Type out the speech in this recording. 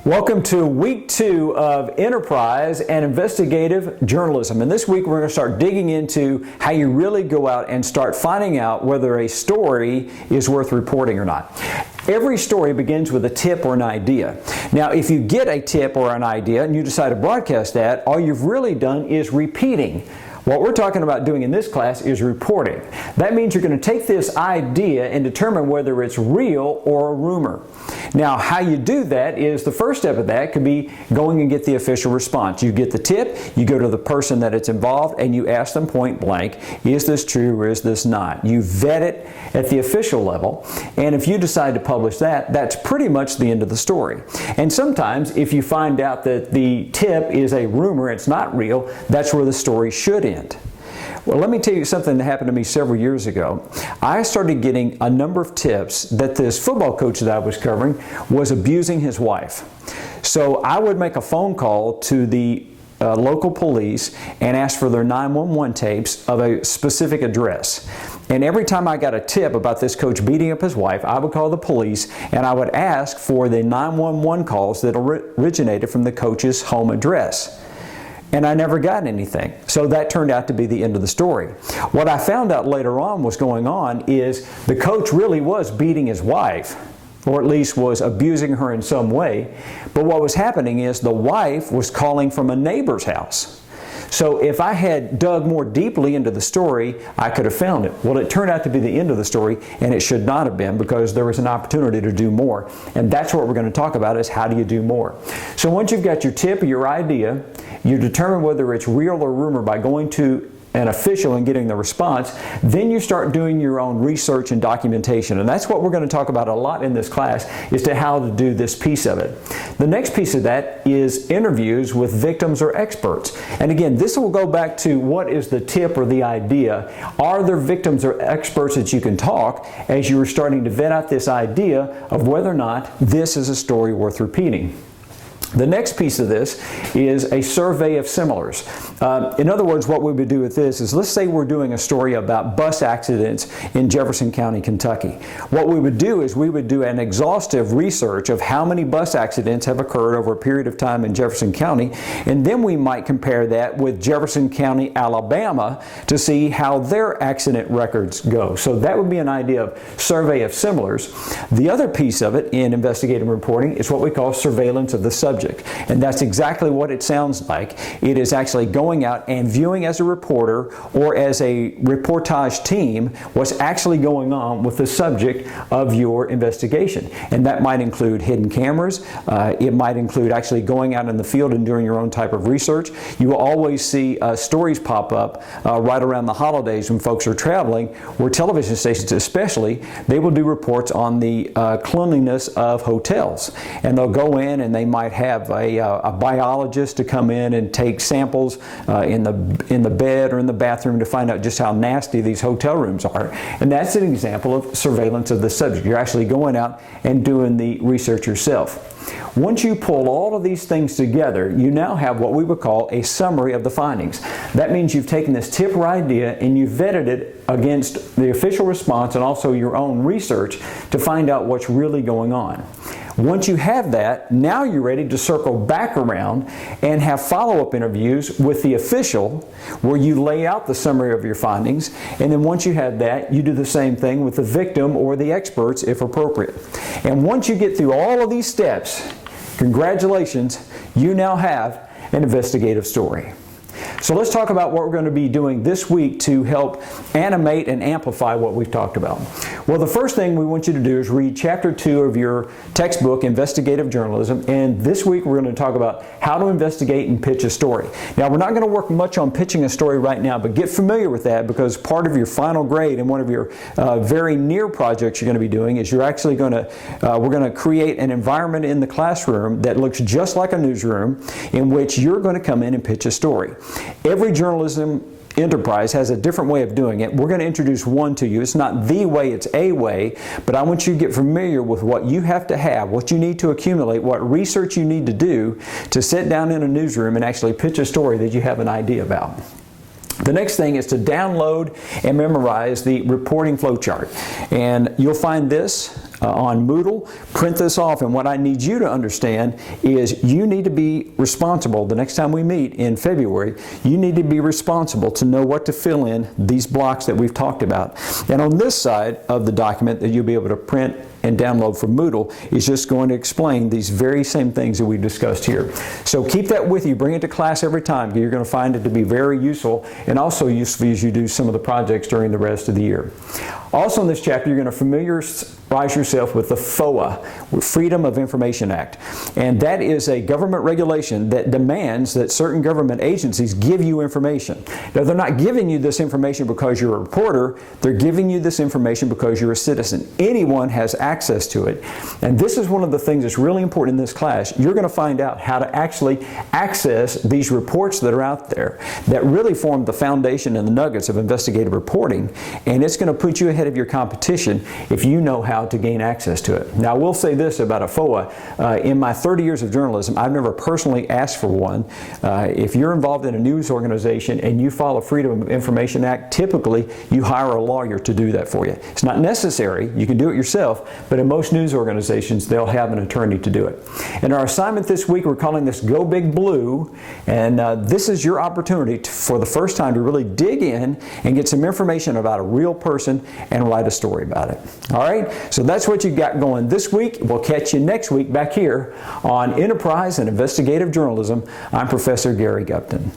Welcome to week 2 of Enterprise and Investigative Journalism. And this week we're going to start digging into how you really go out and start finding out whether a story is worth reporting or not. Every story begins with a tip or an idea. Now, if you get a tip or an idea and you decide to broadcast that, all you've really done is repeating. What we're talking about doing in this class is reporting. That means you're going to take this idea and determine whether it's real or a rumor. Now, how you do that is the first step of that could be going and get the official response. You get the tip, you go to the person that it's involved, and you ask them point blank, is this true or is this not? You vet it at the official level, and if you decide to publish that, that's pretty much the end of the story. And sometimes, if you find out that the tip is a rumor, it's not real, that's where the story should end. Well, let me tell you something that happened to me several years ago. I started getting a number of tips that this football coach that I was covering was abusing his wife. So I would make a phone call to the local police and ask for their 911 tapes of a specific address. And every time I got a tip about this coach beating up his wife, I would call the police and I would ask for the 911 calls that originated from the coach's home address. And I never got anything. So that turned out to be the end of the story. What I found out later on was going on is the coach really was beating his wife, or at least was abusing her in some way. But what was happening is the wife was calling from a neighbor's house. So if I had dug more deeply into the story, I could have found it. Well, it turned out to be the end of the story, and it should not have been because there was an opportunity to do more. And that's what we're going to talk about is how do you do more. So once you've got your tip or your idea, you determine whether it's real or rumor by going to an official and getting the response, then you start doing your own research and documentation. And that's what we're going to talk about a lot in this class, is to how to do this piece of it. The next piece of that is interviews with victims or experts. And again, this will go back to what is the tip or the idea. Are there victims or experts that you can talk as you are starting to vet out this idea of whether or not this is a story worth repeating? The next piece of this is a survey of similars. In other words, what we would do with this is, let's say we're doing a story about bus accidents in Jefferson County, Kentucky. What we would do is we would do an exhaustive research of how many bus accidents have occurred over a period of time in Jefferson County, and then we might compare that with Jefferson County, Alabama, to see how their accident records go. So that would be an idea of survey of similars. The other piece of it in investigative reporting is what we call surveillance of the subject. And that's exactly what it sounds like. It is actually going out and viewing as a reporter or as a reportage team what's actually going on with the subject of your investigation. And that might include hidden cameras. It might include actually going out in the field and doing your own type of research. You will always see stories pop up right around the holidays when folks are traveling, where television stations especially, they will do reports on the cleanliness of hotels. And they'll go in and they might have a biologist to come in and take samples in the bed or in the bathroom to find out just how nasty these hotel rooms are. And that's an example of surveillance of the subject. You're actually going out and doing the research yourself. Once you pull all of these things together, you now have what we would call a summary of the findings. That means you've taken this tip or idea and you've vetted it against the official response and also your own research to find out what's really going on. Once you have that, now you're ready to circle back around and have follow-up interviews with the official where you lay out the summary of your findings. And then once you have that, you do the same thing with the victim or the experts if appropriate. And once you get through all of these steps, congratulations, you now have an investigative story. So let's talk about what we're going to be doing this week to help animate and amplify what we've talked about. Well, the first thing we want you to do is read Chapter 2 of your textbook, Investigative Journalism, and this week we're going to talk about how to investigate and pitch a story. Now, we're not going to work much on pitching a story right now, but get familiar with that because part of your final grade and one of your very near projects you're going to be doing is you're actually going to, we're going to create an environment in the classroom that looks just like a newsroom in which you're going to come in and pitch a story. Every journalism enterprise has a different way of doing it. We're going to introduce one to you. It's not the way, it's a way, but I want you to get familiar with what you have to have, what you need to accumulate, what research you need to do to sit down in a newsroom and actually pitch a story that you have an idea about. The next thing is to download and memorize the reporting flowchart. And you'll find this on Moodle. Print this off, and what I need you to understand is you need to be responsible. The next time we meet in February, you need to be responsible to know what to fill in these blocks that we've talked about. And on this side of the document that you'll be able to print and download from Moodle is just going to explain these very same things that we discussed here. So keep that with you. Bring it to class every time. You're going to find it to be very useful, and also useful as you do some of the projects during the rest of the year. Also in this chapter, you're going to familiarize yourself with the FOA, Freedom of Information Act. And that is a government regulation that demands that certain government agencies give you information. Now, they're not giving you this information because you're a reporter. They're giving you this information because you're a citizen. Anyone has access to it. And this is one of the things that's really important in this class. You're going to find out how to actually access these reports that are out there that really form the foundation and the nuggets of investigative reporting. And it's going to put you ahead of your competition if you know how to gain access to it. Now, I will say this about a FOA. In my 30 years of journalism, I've never personally asked for one. If you're involved in a news organization and you follow Freedom of Information Act, typically you hire a lawyer to do that for you. It's not necessary. You can do it yourself, but in most news organizations, they'll have an attorney to do it. And our assignment this week, we're calling this Go Big Blue, and this is your opportunity for the first time to really dig in and get some information about a real person and write a story about it. All right, so that's what you got going this week. We'll catch you next week back here on Enterprise and Investigative Journalism. I'm Professor Garry Gupton.